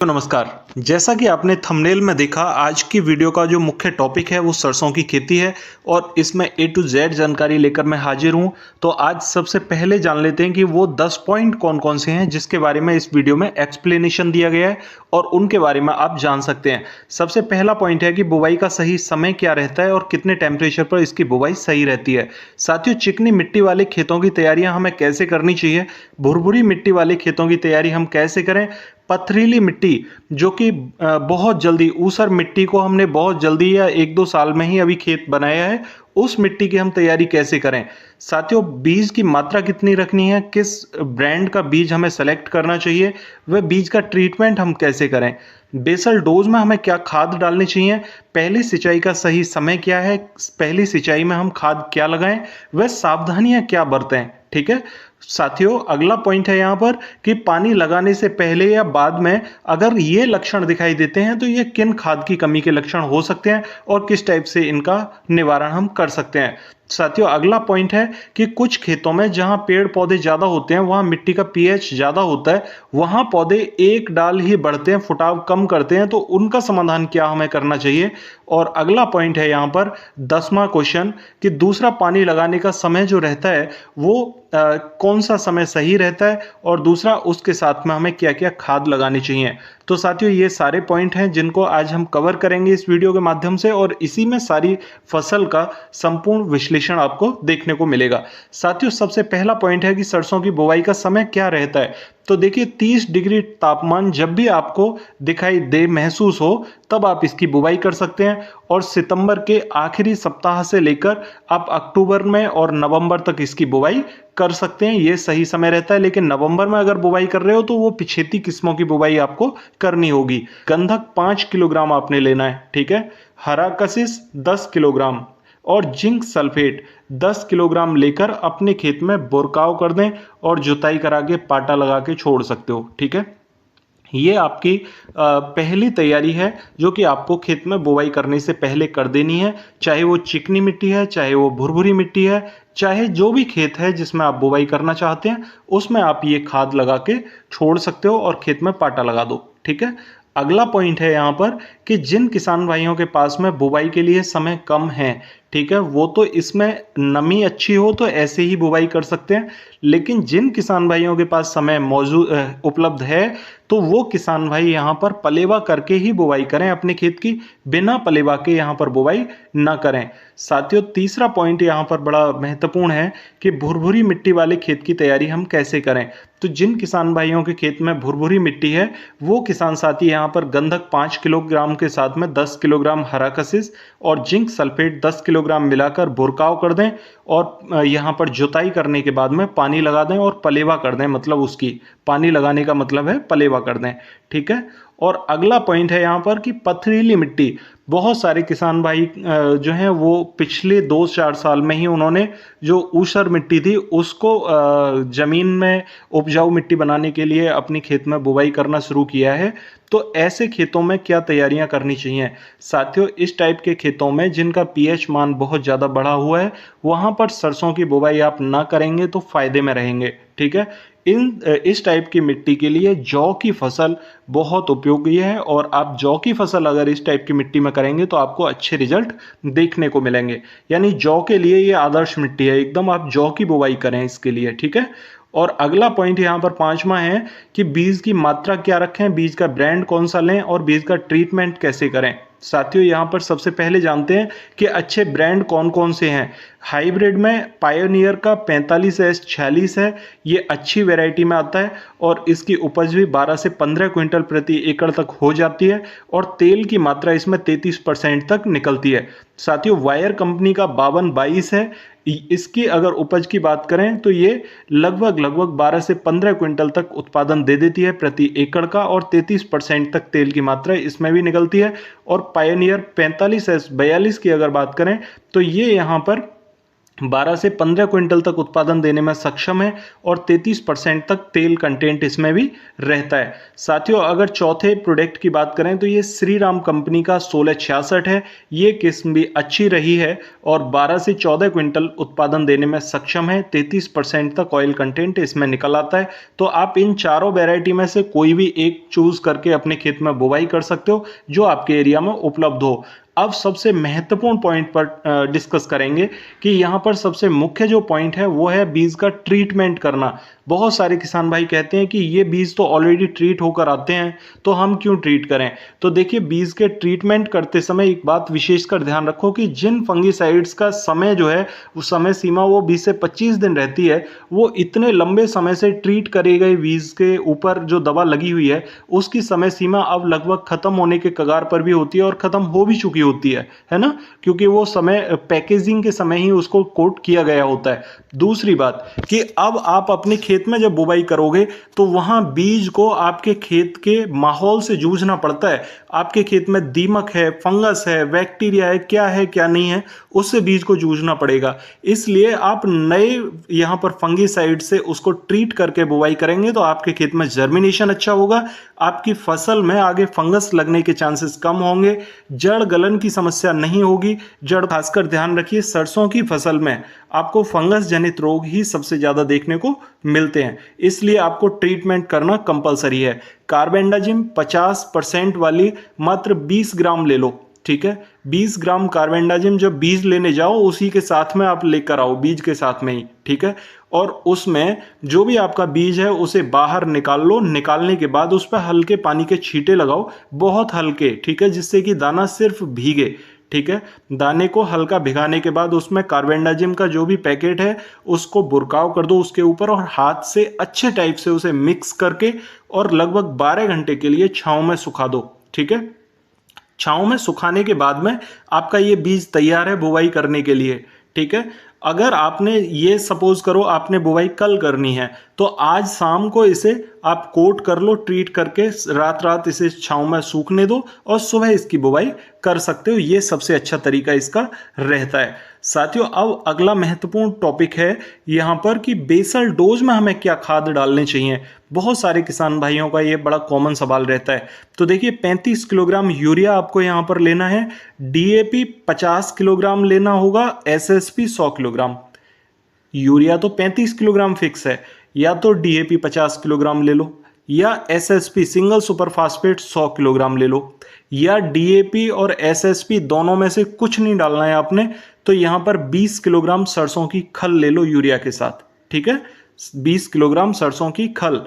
तो नमस्कार। जैसा कि आपने थंबनेल में देखा, आज की वीडियो का जो मुख्य टॉपिक है वो सरसों की खेती है और इसमें ए टू जेड जानकारी लेकर मैं हाजिर हूं। तो आज सबसे पहले जान लेते हैं कि वो 10 पॉइंट कौन कौन से हैं जिसके बारे में इस वीडियो में एक्सप्लेनेशन दिया गया है और उनके बारे में आप जान सकते हैं। सबसे पहला पॉइंट है कि बुवाई का सही समय क्या रहता है और कितने टेम्परेचर पर इसकी बुवाई सही रहती है। साथियों, चिकनी मिट्टी वाले खेतों की तैयारियां हमें कैसे करनी चाहिए, भुरभुरी मिट्टी वाले खेतों की तैयारी हम कैसे करें, पथरीली मिट्टी जो कि बहुत जल्दी ऊसर मिट्टी को हमने बहुत जल्दी या 1-2 साल में ही अभी खेत बनाया है, उस मिट्टी की हम तैयारी कैसे करें। साथियों, बीज की मात्रा कितनी रखनी है, किस ब्रांड का बीज हमें सेलेक्ट करना चाहिए, वह बीज का ट्रीटमेंट हम कैसे करें, बेसल डोज में हमें क्या खाद डालनी चाहिए, पहली सिंचाई का सही समय क्या है, पहली सिंचाई में हम खाद क्या लगाएं, वह सावधानियां क्या बरतें। ठीक है साथियों, अगला पॉइंट है यहाँ पर कि पानी लगाने से पहले या बाद में अगर ये लक्षण दिखाई देते हैं तो ये किन खाद की कमी के लक्षण हो सकते हैं और किस टाइप से इनका निवारण हम कर सकते हैं। साथियों, अगला पॉइंट है कि कुछ खेतों में जहां पेड़ पौधे ज्यादा होते हैं, वहां मिट्टी का पीएच ज्यादा होता है, वहां पौधे एक डाल ही बढ़ते हैं, फुटाव कम करते हैं, तो उनका समाधान क्या हमें करना चाहिए। और अगला पॉइंट है यहां पर 10वां क्वेश्चन कि दूसरा पानी लगाने का समय जो रहता है वो कौन सा समय सही रहता है और दूसरा उसके साथ में हमें क्या क्या खाद लगानी चाहिए। तो साथियों, ये सारे पॉइंट हैं जिनको आज हम कवर करेंगे इस वीडियो के माध्यम से और इसी में सारी फसल का संपूर्ण विश्लेषण आपको देखने को मिलेगा। साथियों, सबसे पहला पॉइंट है कि सरसों की बुवाई का समय क्या रहता है। तो देखिए, 30 डिग्री तापमान जब भी आपको दिखाई दे, महसूस हो, तब आप इसकी बुवाई कर सकते हैं और सितंबर के आखिरी सप्ताह से लेकर आप अक्टूबर में और नवंबर तक इसकी बुवाई कर सकते हैं। ये सही समय रहता है। लेकिन नवंबर में अगर बुवाई कर रहे हो तो वो पिछेती किस्मों की बुवाई आपको करनी होगी। गंधक 5 किलोग्राम आपने लेना है। ठीक है, हरा कसिस 10 किलोग्राम और जिंक सल्फेट 10 किलोग्राम लेकर अपने खेत में बुरकाव कर दें और जुताई करा के पाटा लगा के छोड़ सकते हो। ठीक है, ये आपकी पहली तैयारी है जो कि आपको खेत में बुवाई करने से पहले कर देनी है। चाहे वो चिकनी मिट्टी है, चाहे वो भुरभुरी मिट्टी है, चाहे जो भी खेत है जिसमें आप बुवाई करना चाहते हैं, उसमें आप ये खाद लगा के छोड़ सकते हो और खेत में पाटा लगा दो। ठीक है, अगला पॉइंट है यहाँ पर कि जिन किसान भाइयों के पास में बुवाई के लिए समय कम है, ठीक है, वो तो इसमें नमी अच्छी हो तो ऐसे ही बुवाई कर सकते हैं। लेकिन जिन किसान भाइयों के पास समय मौजूद उपलब्ध है, तो वो किसान भाई यहाँ पर पलेवा करके ही बुवाई करें अपने खेत की, बिना पलेवा के यहाँ पर बुवाई ना करें। साथियों, तीसरा पॉइंट यहाँ पर बड़ा महत्वपूर्ण है कि भुरभुरी मिट्टी वाले खेत की तैयारी हम कैसे करें। तो जिन किसान भाइयों के खेत में भुरभुरी मिट्टी है, वो किसान साथी यहाँ पर गंधक 5 किलोग्राम के साथ में 10 किलोग्राम हरा कसिस और जिंक सल्फेट 10 किलोग्राम मिलाकर बुरकाव कर दें और यहाँ पर जुताई करने के बाद में पानी लगा दें और पलेवा कर दें। मतलब उसकी पानी लगाने का मतलब है पलेवा कर दें। ठीक है, और अगला पॉइंट है यहाँ पर कि पथरीली मिट्टी। बहुत सारे किसान भाई जो हैं वो पिछले 2-4 साल में ही उन्होंने जो ऊसर मिट्टी थी उसको जमीन में उपजाऊ मिट्टी बनाने के लिए अपनी खेत में बुवाई करना शुरू किया है। तो ऐसे खेतों में क्या तैयारियां करनी चाहिए। साथियों, इस टाइप के खेतों में जिनका पीएच मान बहुत ज़्यादा बढ़ा हुआ है, वहां पर सरसों की बुवाई आप ना करेंगे तो फायदे में रहेंगे। ठीक है, इस टाइप की मिट्टी के लिए जौ की फसल बहुत उपयोगी है और आप जौ की फसल अगर इस टाइप की मिट्टी में करेंगे तो आपको अच्छे रिजल्ट देखने को मिलेंगे। यानी जौ के लिए ये आदर्श मिट्टी है, एकदम आप जौ की बुवाई करें इसके लिए। ठीक है, और अगला पॉइंट यहाँ पर 5वां है कि बीज की मात्रा क्या रखें, बीज का ब्रांड कौन सा लें और बीज का ट्रीटमेंट कैसे करें। साथियों, यहाँ पर सबसे पहले जानते हैं कि अच्छे ब्रांड कौन कौन से हैं। हाइब्रिड में पायोनियर का 45S46 है, ये अच्छी वैरायटी में आता है और इसकी उपज भी 12 से 15 क्विंटल प्रति एकड़ तक हो जाती है और तेल की मात्रा इसमें 33% तक निकलती है। साथियों, वायर कंपनी का 5222 है, इसकी अगर उपज की बात करें तो ये लगभग 12 से 15 क्विंटल तक उत्पादन दे देती है प्रति एकड़ का और 33% तक तेल की मात्रा इसमें भी निकलती है। और पायोनियर 45S42 की अगर बात करें तो ये यहाँ पर 12 से 15 क्विंटल तक उत्पादन देने में सक्षम है और 33% तक तेल कंटेंट इसमें भी रहता है। साथियों, अगर चौथे प्रोडक्ट की बात करें तो ये श्री राम कंपनी का 1666 है। ये किस्म भी अच्छी रही है और 12 से 14 क्विंटल उत्पादन देने में सक्षम है। 33% तक ऑयल कंटेंट इसमें निकल आता है। तो आप इन चारों वेराइटी में से कोई भी एक चूज करके अपने खेत में बुवाई कर सकते हो जो आपके एरिया में उपलब्ध हो। अब सबसे महत्वपूर्ण पॉइंट पर डिस्कस करेंगे कि यहाँ पर सबसे मुख्य जो पॉइंट है वो है बीज का ट्रीटमेंट करना। बहुत सारे किसान भाई कहते हैं कि ये बीज तो ऑलरेडी ट्रीट होकर आते हैं तो हम क्यों ट्रीट करें। तो देखिए, बीज के ट्रीटमेंट करते समय एक बात विशेषकर ध्यान रखो कि जिन फंगिसाइड्स का समय जो है वो समय सीमा वो 20 से 25 दिन रहती है, वो इतने लंबे समय से ट्रीट करे गए बीज के ऊपर जो दवा लगी हुई है उसकी समय सीमा अब लगभग खत्म होने के कगार पर भी होती है और खत्म हो भी चुकी होती है ना, क्योंकि वो समय पैकेजिंग के समय ही उसको कोट किया गया होता है। दूसरी बात कि अब आप अपने खेत में जब बुवाई करोगे तो वहां बीज को आपके खेत के माहौल से जूझना पड़ता है। आपके खेत में दीमक है, फंगस है, बैक्टीरिया है क्या नहीं है, उससे बीज को जूझना पड़ेगा। इसलिए आप नए यहां पर फंगिसाइड से उसको ट्रीट करके बुवाई करेंगे तो आपके खेत में जर्मिनेशन अच्छा होगा, आपकी फसल में आगे फंगस लगने के चांसेस कम होंगे, जड़ गलन की समस्या नहीं होगी। जड़ खासकर ध्यान रखिए, सरसों की फसल में आपको फंगस जनित रोग ही सबसे ज्यादा देखने को मिलते हैं, इसलिए आपको ट्रीटमेंट करना कंपलसरी है। कार्बेंडाजिम 50% वाली मात्र 20 ग्राम ले लो, ठीक है। 20 ग्राम कार्बेंडाजिम जब बीज लेने जाओ उसी के साथ में आप लेकर आओ, बीज के साथ में ही, ठीक है। और उसमें जो भी आपका बीज है उसे बाहर निकाल लो। निकालने के बाद उस पर हल्के पानी के छींटे लगाओ, बहुत हल्के, ठीक है, जिससे कि दाना सिर्फ भीगे, ठीक है। दाने को हल्का भिगाने के बाद उसमें कार्बेंडाजिम का जो भी पैकेट है उसको बुरकाव कर दो उसके ऊपर और हाथ से अच्छे टाइप से उसे मिक्स करके और लगभग 12 घंटे के लिए छांव में सुखा दो, ठीक है। छांव में सुखाने के बाद में आपका ये बीज तैयार है बुवाई करने के लिए, ठीक है। अगर आपने ये सपोज करो आपने बुवाई कल करनी है तो आज शाम को इसे आप कोट कर लो, ट्रीट करके रात इसे छांव में सूखने दो और सुबह इसकी बुवाई कर सकते हो। ये सबसे अच्छा तरीका इसका रहता है। साथियों, अब अगला महत्वपूर्ण टॉपिक है यहाँ पर कि बेसल डोज में हमें क्या खाद डालने चाहिए। बहुत सारे किसान भाइयों का ये बड़ा कॉमन सवाल रहता है। तो देखिए, 35 किलोग्राम यूरिया आपको यहाँ पर लेना है, डीएपी 50 किलोग्राम लेना होगा, एसएसपी 100 किलोग्राम। यूरिया तो 35 किलोग्राम फिक्स है, या तो डीएपी 50 किलोग्राम ले लो या SSP single super phosphate 100 kilogram ले लो, या डीएपी और एसएसपी दोनों में से कुछ नहीं डालना है आपने। तो यहां पर 20 किलोग्राम सरसों की खल ले लो यूरिया के साथ, ठीक है। 20 किलोग्राम सरसों की खल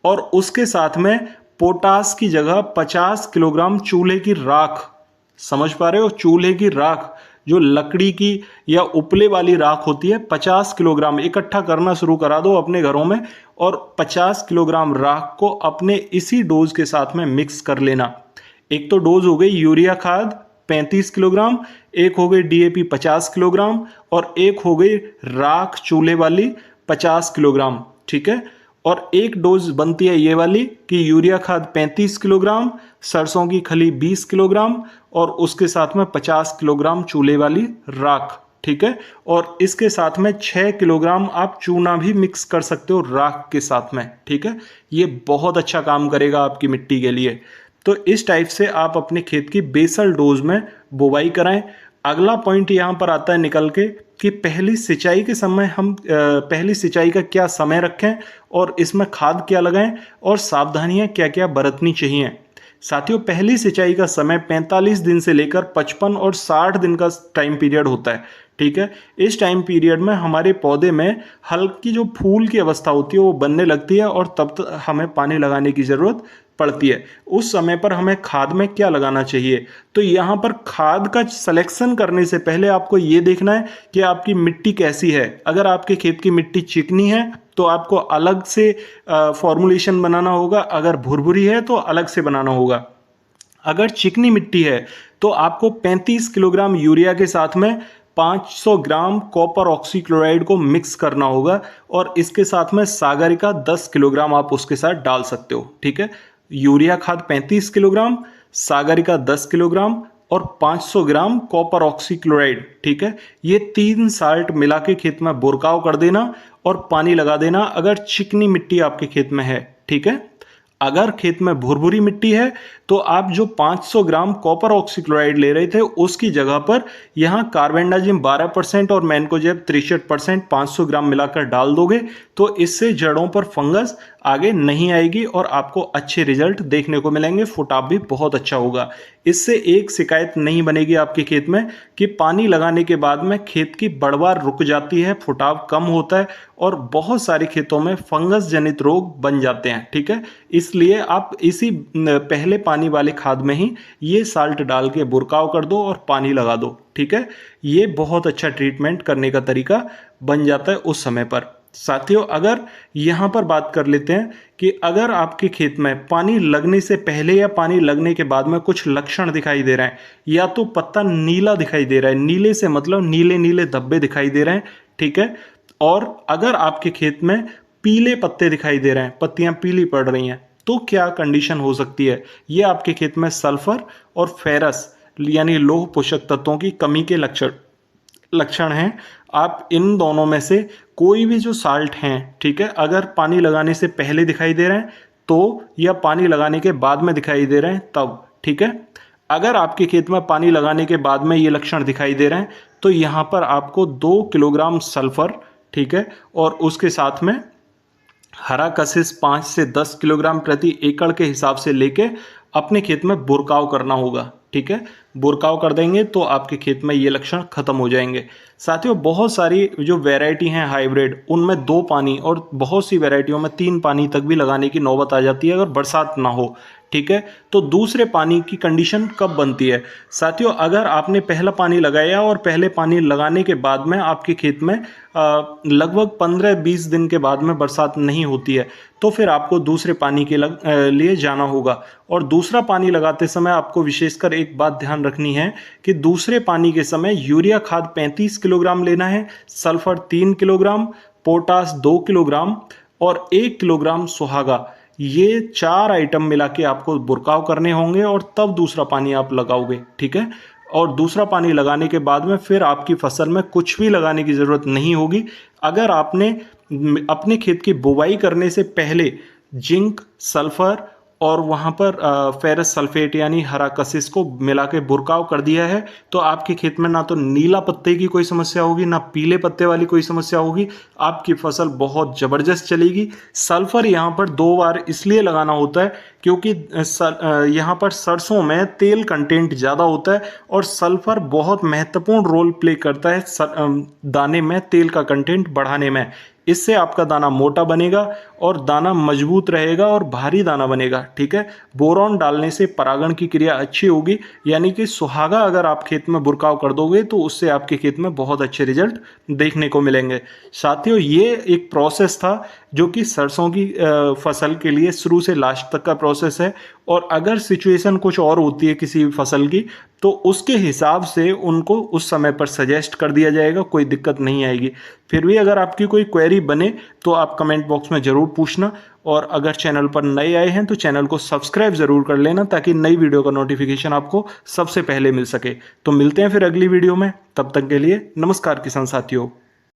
और उसके साथ में पोटास की जगह 50 किलोग्राम चूल्हे की राख। समझ पा रहे हो, चूल्हे की राख जो लकड़ी की या उपले वाली राख होती है, 50 किलोग्राम इकट्ठा करना शुरू करा दो अपने घरों में और 50 किलोग्राम राख को अपने इसी डोज के साथ में मिक्स कर लेना। एक तो डोज हो गई यूरिया खाद 35 किलोग्राम, एक हो गई डीएपी 50 किलोग्राम और एक हो गई राख चूल्हे वाली 50 किलोग्राम, ठीक है। और एक डोज बनती है ये वाली कि यूरिया खाद 35 किलोग्राम, सरसों की खली 20 किलोग्राम और उसके साथ में 50 किलोग्राम चूल्हे वाली राख, ठीक है। और इसके साथ में 6 किलोग्राम आप चूना भी मिक्स कर सकते हो राख के साथ में, ठीक है। ये बहुत अच्छा काम करेगा आपकी मिट्टी के लिए। तो इस टाइप से आप अपने खेत की बेसल डोज में बुवाई कराएं। अगला पॉइंट यहाँ पर आता है निकल के कि पहली सिंचाई के समय हम पहली सिंचाई का क्या समय रखें और इसमें खाद क्या लगाएं और सावधानियां क्या क्या बरतनी चाहिए। साथियों, पहली सिंचाई का समय 45 दिन से लेकर 55 और 60 दिन का टाइम पीरियड होता है, ठीक है। इस टाइम पीरियड में हमारे पौधे में हल्की जो फूल की अवस्था होती है वो बनने लगती है और तब तक हमें पानी लगाने की ज़रूरत पड़ती है। उस समय पर हमें खाद में क्या लगाना चाहिए। तो यहाँ पर खाद का सिलेक्शन करने से पहले आपको ये देखना है कि आपकी मिट्टी कैसी है। अगर आपके खेत की मिट्टी चिकनी है तो आपको अलग से फॉर्मुलेशन बनाना होगा, अगर भुरभुरी है तो अलग से बनाना होगा। अगर चिकनी मिट्टी है तो आपको 35 किलोग्राम यूरिया के साथ में 500 ग्राम कॉपर ऑक्सीक्लोराइड को मिक्स करना होगा और इसके साथ में सागरिका 10 किलोग्राम आप उसके साथ डाल सकते हो, ठीक है। यूरिया खाद 35 किलोग्राम, सागरिका 10 किलोग्राम, और 500 ग्राम कॉपर ऑक्सीक्लोराइड, ठीक है। ये 3 साल्ट मिला के खेत में बुरकाव कर देना और पानी लगा देना अगर चिकनी मिट्टी आपके खेत में है, ठीक है। अगर खेत में भुरभुरी मिट्टी है तो आप जो 500 ग्राम कॉपर ऑक्सीक्लोराइड ले रहे थे उसकी जगह पर यहां कार्बेंडाजिम 12% और मैनकोजेब 63% 500 ग्राम मिलाकर डाल दोगे तो इससे जड़ों पर फंगस आगे नहीं आएगी और आपको अच्छे रिजल्ट देखने को मिलेंगे। फुटाव भी बहुत अच्छा होगा। इससे एक शिकायत नहीं बनेगी आपके खेत में कि पानी लगाने के बाद में खेत की बढ़वार रुक जाती है, फुटाव कम होता है और बहुत सारे खेतों में फंगस जनित रोग बन जाते हैं, ठीक है। इसलिए आप इसी पहले पानी वाले खाद में ही ये साल्ट डाल के बुरकाव कर दो और पानी लगा दो, ठीक है। ये बहुत अच्छा ट्रीटमेंट करने का तरीका बन जाता है उस समय पर। साथियों, अगर यहां पर बात कर लेते हैं कि अगर आपके खेत में पानी लगने से पहले या पानी लगने के बाद में कुछ लक्षण दिखाई दे रहे हैं, या तो पत्ता नीला दिखाई दे रहा है, नीले से मतलब नीले नीले धब्बे दिखाई दे रहे हैं, ठीक है। और अगर आपके खेत में पीले पत्ते दिखाई दे रहे हैं, पत्तियां पीली पड़ रही हैं, तो क्या कंडीशन हो सकती है? ये आपके खेत में सल्फर और फेरस यानी लौह पोषक तत्वों की कमी के लक्षण हैं। आप इन दोनों में से कोई भी जो साल्ट हैं, ठीक है, अगर पानी लगाने से पहले दिखाई दे रहे हैं तो, या पानी लगाने के बाद में दिखाई दे रहे हैं तब, ठीक है। अगर आपके खेत में पानी लगाने के बाद में ये लक्षण दिखाई दे रहे हैं तो यहाँ पर आपको 2 किलोग्राम सल्फर, ठीक है, और उसके साथ में हरा कशिश 5 से 10 किलोग्राम प्रति एकड़ के हिसाब से लेके अपने खेत में बुरकाव करना होगा, ठीक है। बुरकाव कर देंगे तो आपके खेत में ये लक्षण खत्म हो जाएंगे। साथियों, बहुत सारी जो वैरायटी हैं हाइब्रिड, उनमें 2 पानी और बहुत सी वैरायटियों में 3 पानी तक भी लगाने की नौबत आ जाती है अगर बरसात ना हो, ठीक है। तो दूसरे पानी की कंडीशन कब बनती है? साथियों, अगर आपने पहला पानी लगाया और पहले पानी लगाने के बाद में आपके खेत में लगभग 15-20 दिन के बाद में बरसात नहीं होती है तो फिर आपको दूसरे पानी के लिए जाना होगा। और दूसरा पानी लगाते समय आपको विशेषकर एक बात ध्यान रखनी है कि दूसरे पानी के समय यूरिया खाद 35 किलोग्राम लेना है, सल्फर 3 किलोग्राम, पोटास 2 किलोग्राम और 1 किलोग्राम सुहागा। ये 4 आइटम मिला के आपको बुरकाव करने होंगे और तब दूसरा पानी आप लगाओगे, ठीक है। और दूसरा पानी लगाने के बाद में फिर आपकी फसल में कुछ भी लगाने की ज़रूरत नहीं होगी। अगर आपने अपने खेत की बुवाई करने से पहले जिंक, सल्फर और वहाँ पर फेरस सल्फेट यानी हरा कशिश को मिला के बुरकाव कर दिया है तो आपके खेत में ना तो नीला पत्ते की कोई समस्या होगी, ना पीले पत्ते वाली कोई समस्या होगी। आपकी फसल बहुत ज़बरदस्त चलेगी। सल्फर यहाँ पर 2 बार इसलिए लगाना होता है क्योंकि यहाँ पर सरसों में तेल कंटेंट ज़्यादा होता है और सल्फर बहुत महत्वपूर्ण रोल प्ले करता है दाने में तेल का कंटेंट बढ़ाने में। इससे आपका दाना मोटा बनेगा और दाना मजबूत रहेगा और भारी दाना बनेगा, ठीक है। बोरॉन डालने से परागण की क्रिया अच्छी होगी, यानी कि सुहागा अगर आप खेत में बुरकाव कर दोगे तो उससे आपके खेत में बहुत अच्छे रिजल्ट देखने को मिलेंगे। साथियों, ये एक प्रोसेस था जो कि सरसों की फसल के लिए शुरू से लास्ट तक का प्रोसेस है। और अगर सिचुएशन कुछ और होती है किसी भी फसल की तो उसके हिसाब से उनको उस समय पर सजेस्ट कर दिया जाएगा, कोई दिक्कत नहीं आएगी। फिर भी अगर आपकी कोई क्वेरी बने तो आप कमेंट बॉक्स में ज़रूर पूछना। और अगर चैनल पर नए आए हैं तो चैनल को सब्सक्राइब ज़रूर कर लेना ताकि नई वीडियो का नोटिफिकेशन आपको सबसे पहले मिल सके। तो मिलते हैं फिर अगली वीडियो में, तब तक के लिए नमस्कार किसान साथियों।